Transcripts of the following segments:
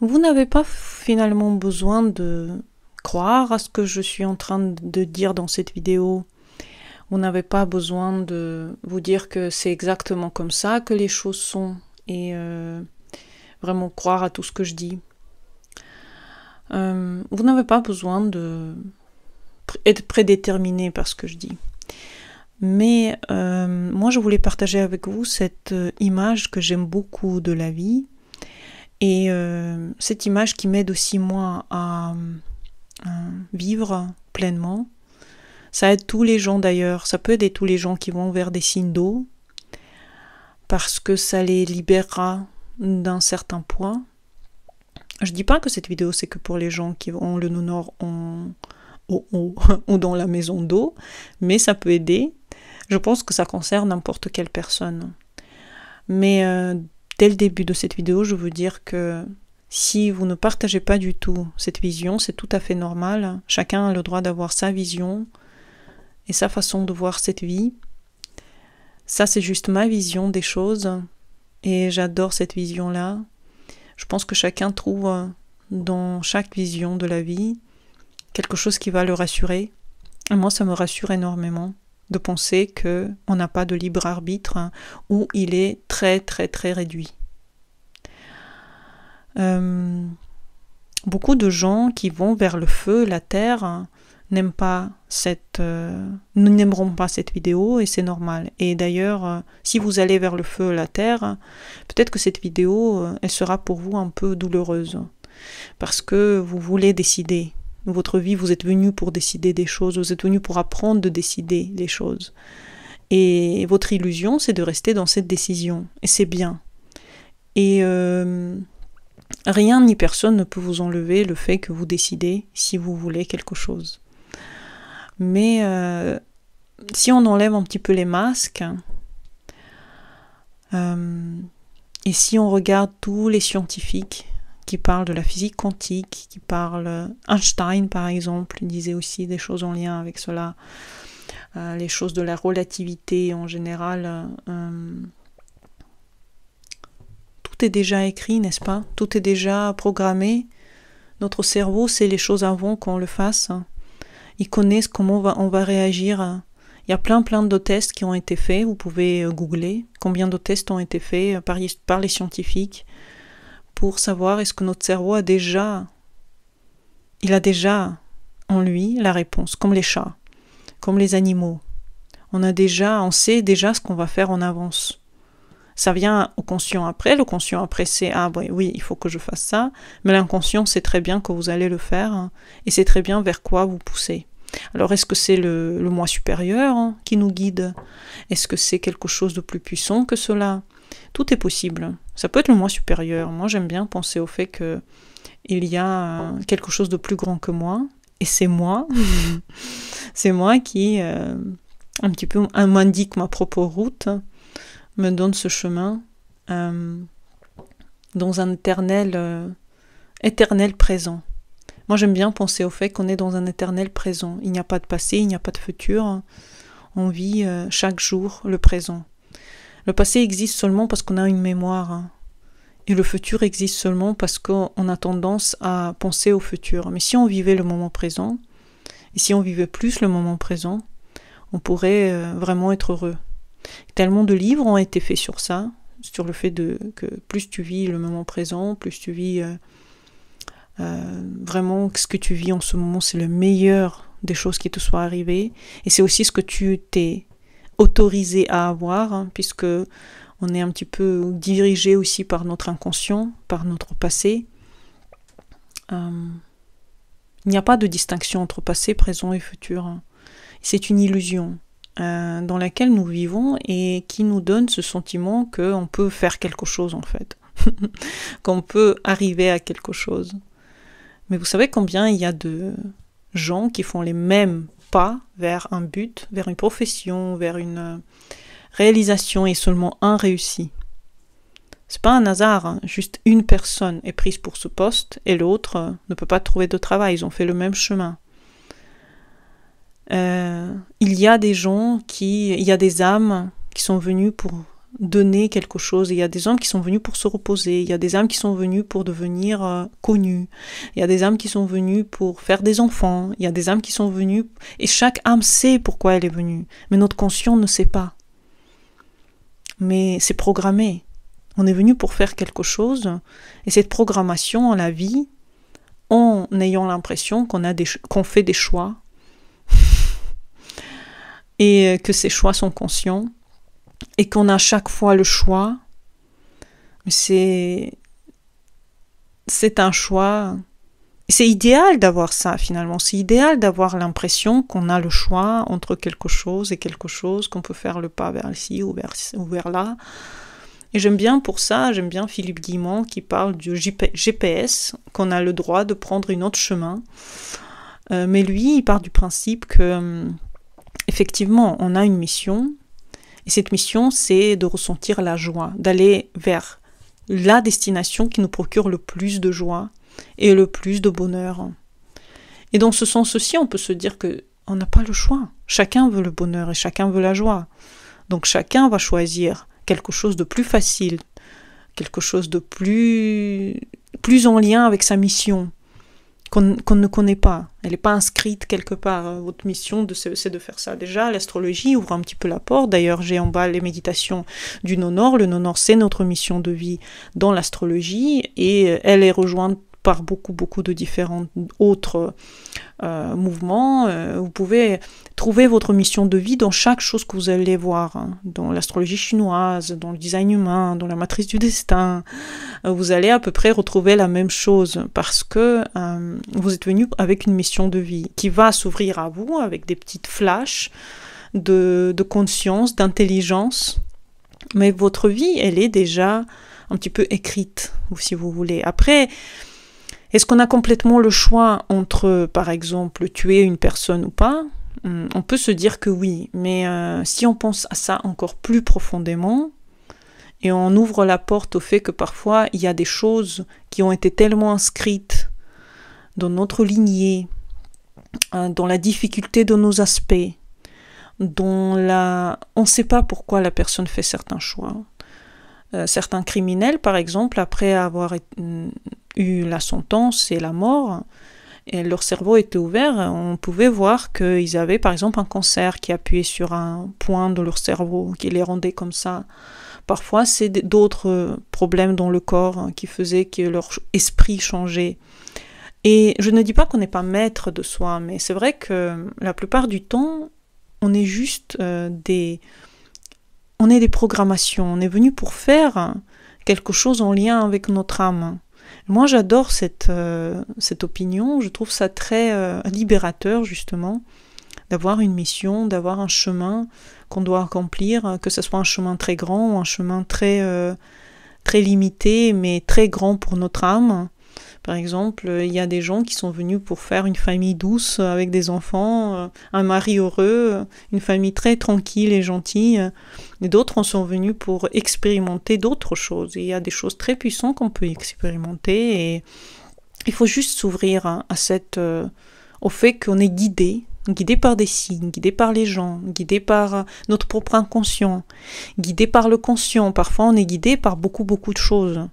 Vous n'avez pas finalement besoin de croire à ce que je suis en train de dire dans cette vidéo. Vous n'avez pas besoin de vous dire que c'est exactement comme ça que les choses sont et vraiment croire à tout ce que je dis. Vous n'avez pas besoin de être prédéterminé par ce que je dis. Mais moi, je voulais partager avec vous cette image que j'aime beaucoup de la vie et cette image qui m'aide aussi moi à vivre pleinement. Ça aide tous les gens d'ailleurs, ça peut aider tous les gens qui vont vers des signes d'eau parce que ça les libérera d'un certain poids. Je dis pas que cette vidéo c'est que pour les gens qui ont le nœud nord ou dans la maison d'eau, mais ça peut aider. Je pense que ça concerne n'importe quelle personne. Mais dès le début de cette vidéo, je veux dire que si vous ne partagez pas du tout cette vision, c'est tout à fait normal. Chacun a le droit d'avoir sa vision et sa façon de voir cette vie. Ça, c'est juste ma vision des choses et j'adore cette vision-là. Je pense que chacun trouve dans chaque vision de la vie quelque chose qui va le rassurer. Et moi, ça me rassure énormément de penser qu'on n'a pas de libre arbitre ou il est très très très réduit. Beaucoup de gens qui vont vers le feu, la terre, n'aimeront pas cette vidéo et c'est normal. Et d'ailleurs, si vous allez vers le feu, la terre, peut-être que cette vidéo, elle sera pour vous un peu douloureuse parce que vous voulez décider. Votre vie, vous êtes venu pour décider des choses, vous êtes venu pour apprendre de décider les choses. Et votre illusion, c'est de rester dans cette décision. Et c'est bien. Et rien ni personne ne peut vous enlever le fait que vous décidez si vous voulez quelque chose. Mais si on enlève un petit peu les masques, et si on regarde tous les scientifiques qui parlent de la physique quantique, qui parlent... Einstein, par exemple, disait aussi des choses en lien avec cela. Les choses de la relativité en général. Tout est déjà écrit, n'est-ce pas? Tout est déjà programmé. Notre cerveau sait les choses avant qu'on le fasse. Ils connaissent comment on va réagir. Il y a plein de tests qui ont été faits. Vous pouvez googler combien de tests ont été faits par les scientifiques pour savoir est-ce que notre cerveau a déjà en lui la réponse, comme les chats, comme les animaux. On sait déjà ce qu'on va faire en avance. Ça vient au conscient après. Le conscient après, c'est oui, il faut que je fasse ça. Mais l'inconscient sait très bien que vous allez le faire et c'est très bien vers quoi vous poussez. Alors, est-ce que c'est le moi supérieur qui nous guide? Est-ce que c'est quelque chose de plus puissant que cela? Tout est possible. Ça peut être le moi supérieur. Moi, j'aime bien penser au fait que il y a quelque chose de plus grand que moi. Et c'est moi. C'est moi qui, un petit peu, m'indique ma propre route, me donne ce chemin dans un éternel présent. Moi, j'aime bien penser au fait qu'on est dans un éternel présent. Il n'y a pas de passé, il n'y a pas de futur. On vit chaque jour le présent. Le passé existe seulement parce qu'on a une mémoire. Et le futur existe seulement parce qu'on a tendance à penser au futur. Mais si on vivait le moment présent, et si on vivait plus le moment présent, on pourrait vraiment être heureux. Tellement de livres ont été faits sur ça, sur le fait que plus tu vis le moment présent, plus tu vis vraiment ce que tu vis en ce moment, c'est le meilleur des choses qui te soient arrivées. Et c'est aussi ce que tu t'es autorisé à avoir, puisque on est un petit peu dirigé aussi par notre inconscient, par notre passé. Il n'y a pas de distinction entre passé, présent et futur. C'est une illusion dans laquelle nous vivons et qui nous donne ce sentiment qu'on peut faire quelque chose en fait, qu'on peut arriver à quelque chose. Mais vous savez combien il y a de gens qui font les mêmes pas vers un but, vers une profession, vers une réalisation et seulement un réussit. C'est pas un hasard, juste une personne est prise pour ce poste et l'autre ne peut pas trouver de travail, ils ont fait le même chemin. Il y a des gens il y a des âmes qui sont venues pour donner quelque chose. Il y a des âmes qui sont venues pour se reposer, il y a des âmes qui sont venues pour devenir connues, il y a des âmes qui sont venues pour faire des enfants, il y a des âmes qui sont venues... Et chaque âme sait pourquoi elle est venue, mais notre conscient ne sait pas. Mais c'est programmé. On est venu pour faire quelque chose, et cette programmation, on la vit en ayant l'impression qu'on fait des choix, et que ces choix sont conscients, et qu'on a chaque fois le choix. C'est un choix. C'est idéal d'avoir ça finalement. C'est idéal d'avoir l'impression qu'on a le choix entre quelque chose et quelque chose, qu'on peut faire le pas vers ici ou vers là. Et j'aime bien pour ça, j'aime bien Philippe Guillemont qui parle du GPS, qu'on a le droit de prendre un autre chemin. Mais lui, il part du principe que effectivement, on a une mission. Et cette mission, c'est de ressentir la joie, d'aller vers la destination qui nous procure le plus de joie et le plus de bonheur. Et dans ce sens-ci, on peut se dire qu'on n'a pas le choix. Chacun veut le bonheur et chacun veut la joie. Donc chacun va choisir quelque chose de plus facile, quelque chose de plus en lien avec sa mission, qu'on ne connaît pas. Elle n'est pas inscrite quelque part. Votre mission, c'est de faire ça. Déjà, l'astrologie ouvre un petit peu la porte. D'ailleurs, j'ai en bas les méditations du non-or. Le non-or, c'est notre mission de vie dans l'astrologie et elle est rejointe par beaucoup de différents autres mouvements. Vous pouvez trouver votre mission de vie dans chaque chose que vous allez voir, dans l'astrologie chinoise, dans le design humain, dans la matrice du destin. Vous allez à peu près retrouver la même chose parce que vous êtes venu avec une mission de vie qui va s'ouvrir à vous avec des petites flashs de conscience, d'intelligence. Mais votre vie, elle est déjà un petit peu écrite, si vous voulez. Après, est-ce qu'on a complètement le choix entre, par exemple, tuer une personne ou pas ? On peut se dire que oui, mais si on pense à ça encore plus profondément, et on ouvre la porte au fait que parfois il y a des choses qui ont été tellement inscrites dans notre lignée, dans la difficulté de nos aspects, on ne sait pas pourquoi la personne fait certains choix. Certains criminels, par exemple, après avoir eu la sentence et la mort, et leur cerveau était ouvert, on pouvait voir qu'ils avaient par exemple un cancer qui appuyait sur un point de leur cerveau, qui les rendait comme ça. Parfois, c'est d'autres problèmes dans le corps qui faisaient que leur esprit changeait. Et je ne dis pas qu'on n'est pas maître de soi, mais c'est vrai que la plupart du temps, on est juste des programmations. On est venu pour faire quelque chose en lien avec notre âme. Moi, j'adore cette opinion. Je trouve ça très libérateur, justement, d'avoir une mission, d'avoir un chemin qu'on doit accomplir, que ce soit un chemin très grand ou un chemin très limité, mais très grand pour notre âme. Par exemple, il y a des gens qui sont venus pour faire une famille douce avec des enfants, un mari heureux, une famille très tranquille et gentille. Et d'autres en sont venus pour expérimenter d'autres choses. Et il y a des choses très puissantes qu'on peut expérimenter. Et il faut juste s'ouvrir au fait qu'on est guidé par des signes, guidé par les gens, guidé par notre propre inconscient, guidé par le conscient. Parfois, on est guidé par beaucoup de choses.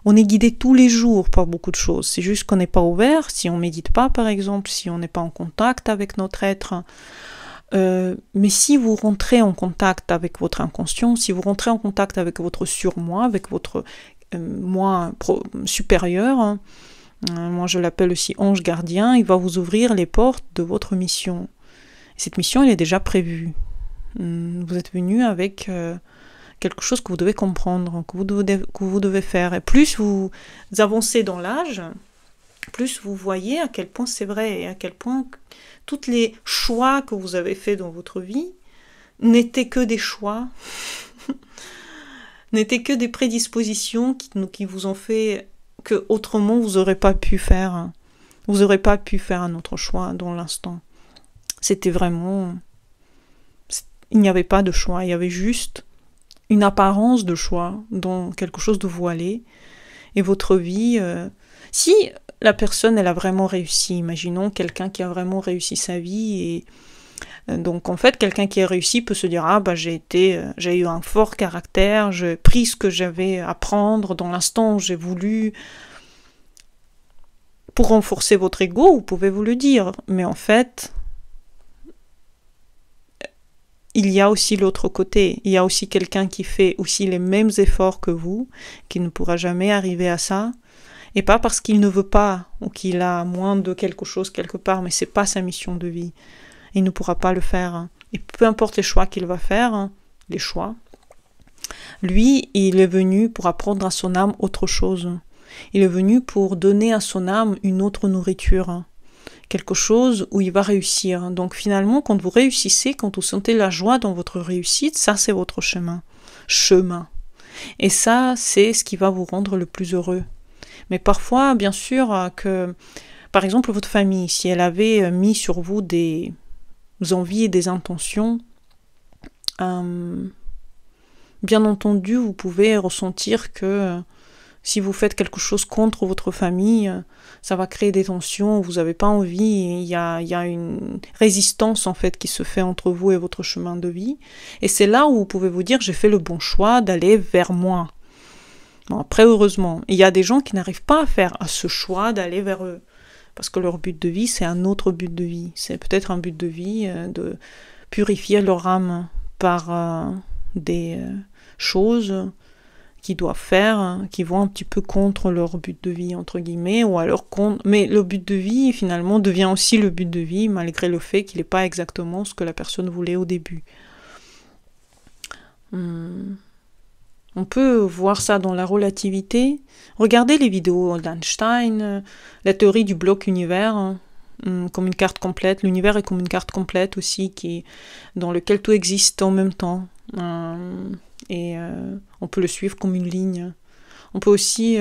On est guidé tous les jours par beaucoup de choses. C'est juste qu'on n'est pas ouvert, si on ne médite pas par exemple, si on n'est pas en contact avec notre être. Mais si vous rentrez en contact avec votre inconscient, si vous rentrez en contact avec votre surmoi, avec votre moi supérieur, moi je l'appelle aussi ange gardien, il va vous ouvrir les portes de votre mission. Et cette mission, elle est déjà prévue. Vous êtes venu avec quelque chose que vous devez comprendre, que vous devez faire. Et plus vous avancez dans l'âge, plus vous voyez à quel point c'est vrai et à quel point tous les choix que vous avez faits dans votre vie n'étaient que des choix, n'étaient que des prédispositions qui vous ont fait que autrement vous n'aurez pas pu faire. Vous n'aurez pas pu faire un autre choix dans l'instant. C'était vraiment... Il n'y avait pas de choix, il y avait juste une apparence de choix dans quelque chose de voilé. Et votre vie... Si la personne, elle a vraiment réussi, imaginons quelqu'un qui a vraiment réussi sa vie Donc en fait, quelqu'un qui a réussi peut se dire, ah bah j'ai eu un fort caractère, j'ai pris ce que j'avais à prendre dans l'instant où j'ai voulu. Pour renforcer votre ego, vous pouvez vous le dire, mais en fait, il y a aussi l'autre côté. Il y a aussi quelqu'un qui fait aussi les mêmes efforts que vous, qui ne pourra jamais arriver à ça, et pas parce qu'il ne veut pas ou qu'il a moins de quelque chose quelque part, mais c'est pas sa mission de vie. Il ne pourra pas le faire. Et peu importe les choix qu'il va faire, les choix, lui, il est venu pour apprendre à son âme autre chose. Il est venu pour donner à son âme une autre nourriture, quelque chose où il va réussir. Donc finalement, quand vous réussissez, quand vous sentez la joie dans votre réussite, ça c'est votre chemin. Et ça, c'est ce qui va vous rendre le plus heureux. Mais parfois, bien sûr, que, par exemple, votre famille, si elle avait mis sur vous des envies et des intentions, bien entendu, vous pouvez ressentir que si vous faites quelque chose contre votre famille, ça va créer des tensions, vous n'avez pas envie, il y a une résistance en fait qui se fait entre vous et votre chemin de vie. Et c'est là où vous pouvez vous dire, j'ai fait le bon choix d'aller vers moi. Bon, après, heureusement, il y a des gens qui n'arrivent pas à faire ce choix d'aller vers eux. Parce que leur but de vie, c'est un autre but de vie. C'est peut-être un but de vie de purifier leur âme par des choses qu'ils doivent faire, qui vont un petit peu contre leur but de vie, entre guillemets, ou alors contre... Mais le but de vie, finalement, devient aussi le but de vie, malgré le fait qu'il n'est pas exactement ce que la personne voulait au début. On peut voir ça dans la relativité. Regardez les vidéos d'Einstein, la théorie du bloc univers, comme une carte complète. L'univers est comme une carte complète aussi, dans lequel tout existe en même temps. Et on peut le suivre comme une ligne. On peut aussi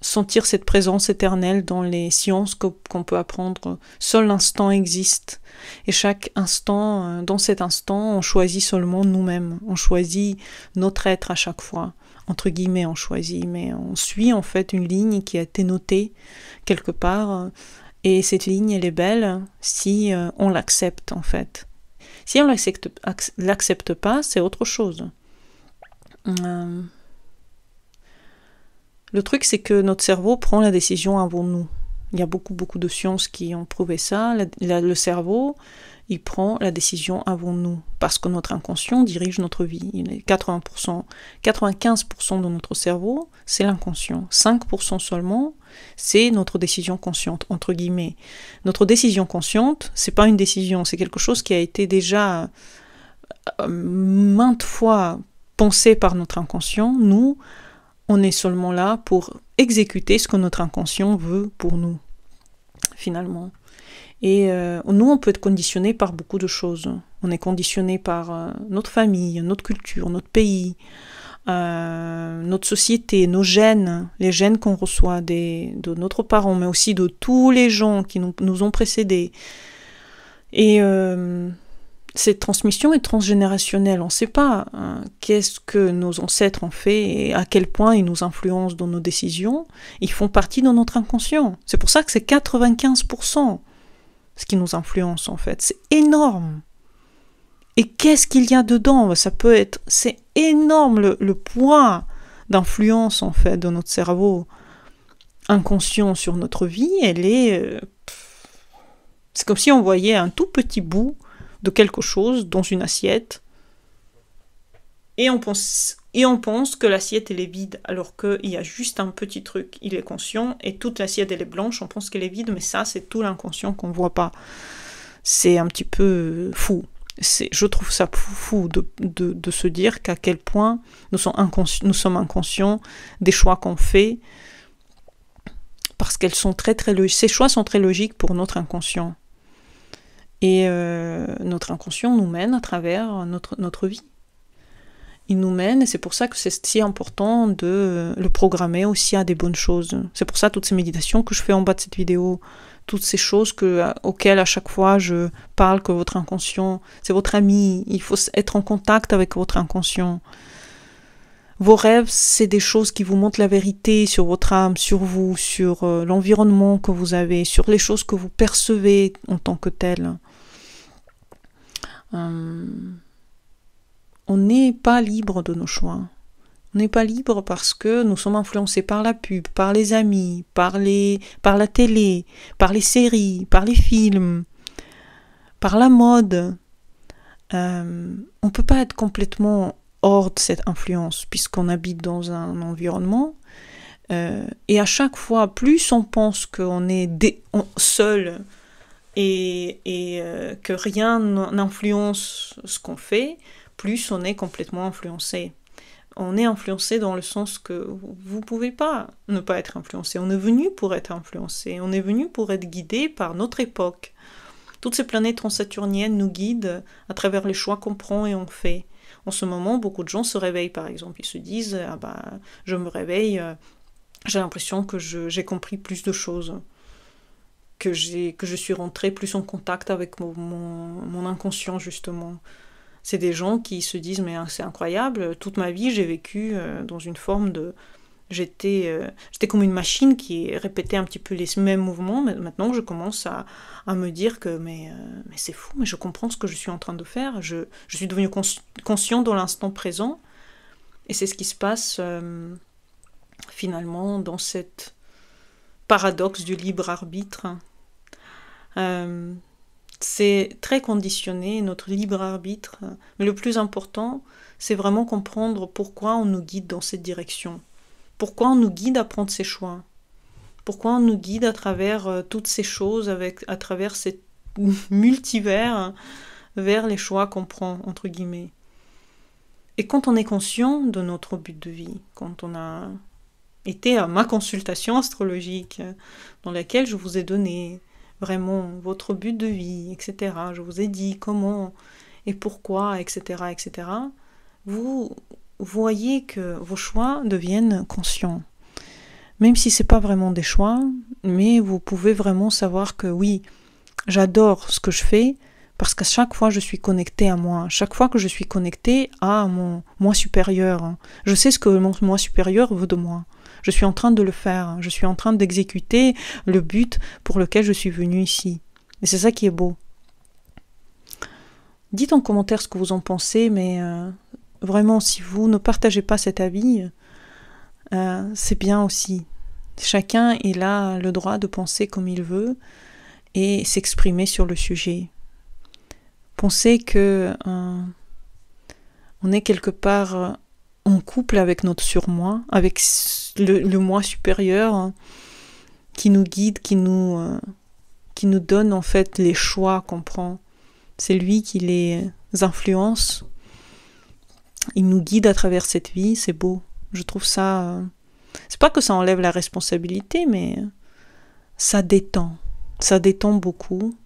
sentir cette présence éternelle dans les sciences qu'on peut apprendre. Seul l'instant existe. Et chaque instant, dans cet instant, on choisit seulement nous-mêmes. On choisit notre être à chaque fois. Entre guillemets, on choisit. Mais on suit en fait une ligne qui a été notée quelque part. Et cette ligne, elle est belle si on l'accepte en fait. Si on l'accepte pas, c'est autre chose. Le truc, c'est que notre cerveau prend la décision avant nous. Il y a beaucoup de sciences qui ont prouvé ça. Le cerveau, il prend la décision avant nous. Parce que notre inconscient dirige notre vie. 95% de notre cerveau, c'est l'inconscient. 5% seulement, c'est notre décision consciente, entre guillemets. Notre décision consciente, c'est pas une décision, c'est quelque chose qui a été déjà maintes fois pensé par notre inconscient. Nous, on est seulement là pour exécuter ce que notre inconscient veut pour nous, finalement. Et nous, on peut être conditionné par beaucoup de choses. On est conditionné par notre famille, notre culture, notre pays, notre société, nos gènes, les gènes qu'on reçoit de notre parents, mais aussi de tous les gens qui nous ont précédés. Et cette transmission est transgénérationnelle. On ne sait pas qu'est-ce que nos ancêtres ont fait et à quel point ils nous influencent dans nos décisions. Ils font partie de notre inconscient. C'est pour ça que c'est 95% ce qui nous influence en fait. C'est énorme. Et qu'est-ce qu'il y a dedans ? C'est énorme le poids d'influence en fait de notre cerveau inconscient sur notre vie. C'est comme si on voyait un tout petit bout de quelque chose dans une assiette et on pense que l'assiette elle est vide alors qu'il y a juste un petit truc, il est conscient et toute l'assiette elle est blanche, on pense qu'elle est vide mais ça c'est tout l'inconscient qu'on voit pas. C'est un petit peu fou. Je trouve ça fou de se dire qu'à quel point nous sommes inconscients des choix qu'on fait parce qu'elles sont très logiques. Ces choix sont très logiques pour notre inconscient. Et notre inconscient nous mène à travers notre vie. Il nous mène, et c'est pour ça que c'est si important de le programmer aussi à des bonnes choses. C'est pour ça toutes ces méditations que je fais en bas de cette vidéo, toutes ces choses auxquelles à chaque fois je parle que votre inconscient, c'est votre ami, il faut être en contact avec votre inconscient. Vos rêves, c'est des choses qui vous montrent la vérité sur votre âme, sur vous, sur l'environnement que vous avez, sur les choses que vous percevez en tant que telles. on n'est pas libre de nos choix. On n'est pas libre parce que nous sommes influencés par la pub, par les amis, par la télé, par les séries, par les films, par la mode. On ne peut pas être complètement hors de cette influence puisqu'on habite dans un environnement. Et à chaque fois, plus on pense qu'on est seul et que rien n'influence ce qu'on fait, plus on est complètement influencé. On est influencé dans le sens que vous ne pouvez pas ne pas être influencé. On est venu pour être influencé. On est venu pour être guidé par notre époque. Toutes ces planètes transsaturniennes nous guident à travers les choix qu'on prend et on fait. En ce moment, beaucoup de gens se réveillent, par exemple. Ils se disent « Ah bah, je me réveille, j'ai l'impression que j'ai compris plus de choses, que je suis rentrée plus en contact avec mon inconscient, justement. » C'est des gens qui se disent « Mais c'est incroyable, toute ma vie, j'ai vécu dans une forme de... J'étais comme une machine qui répétait un petit peu les mêmes mouvements, mais maintenant je commence à me dire que mais c'est fou, mais je comprends ce que je suis en train de faire, je suis devenue conscient dans l'instant présent, et c'est ce qui se passe finalement dans cette paradoxe du libre arbitre. C'est très conditionné, notre libre arbitre, mais le plus important, c'est vraiment comprendre pourquoi on nous guide dans cette direction. Pourquoi on nous guide à prendre ces choix? Pourquoi on nous guide à travers toutes ces choses, à travers cet multivers, vers les choix qu'on prend, entre guillemets. Et quand on est conscient de notre but de vie, quand on a été à ma consultation astrologique, dans laquelle je vous ai donné vraiment votre but de vie, etc., je vous ai dit comment et pourquoi, etc., etc., vous voyez que vos choix deviennent conscients. Même si ce n'est pas vraiment des choix, mais vous pouvez vraiment savoir que oui, j'adore ce que je fais parce qu'à chaque fois je suis connectée à moi. Chaque fois que je suis connectée à mon moi supérieur, je sais ce que mon moi supérieur veut de moi. Je suis en train de le faire, je suis en train d'exécuter le but pour lequel je suis venue ici. Et c'est ça qui est beau. Dites en commentaire ce que vous en pensez, mais vraiment, si vous ne partagez pas cet avis, c'est bien aussi. Chacun il a le droit de penser comme il veut et s'exprimer sur le sujet. Pensez que on est quelque part en couple avec notre surmoi, avec le moi supérieur qui nous guide, qui nous donne en fait les choix qu'on prend. C'est lui qui les influence. Il nous guide à travers cette vie, c'est beau. Je trouve ça... c'est pas que ça enlève la responsabilité, mais ça détend. Ça détend beaucoup.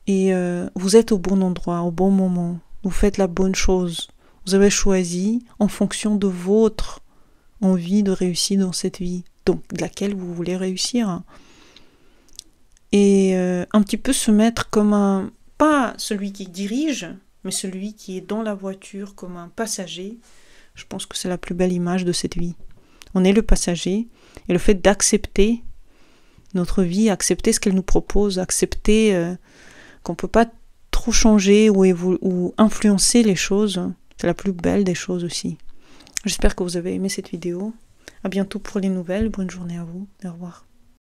Et vous êtes au bon endroit, au bon moment. Vous faites la bonne chose. Vous avez choisi en fonction de votre envie de réussir dans cette vie, donc de laquelle vous voulez réussir. Et un petit peu se mettre comme pas celui qui dirige, mais celui qui est dans la voiture comme un passager. Je pense que c'est la plus belle image de cette vie. On est le passager, et le fait d'accepter notre vie, accepter ce qu'elle nous propose, accepter qu'on ne peut pas trop changer ou influencer les choses, c'est la plus belle des choses aussi. J'espère que vous avez aimé cette vidéo. À bientôt pour les nouvelles. Bonne journée à vous. Au revoir.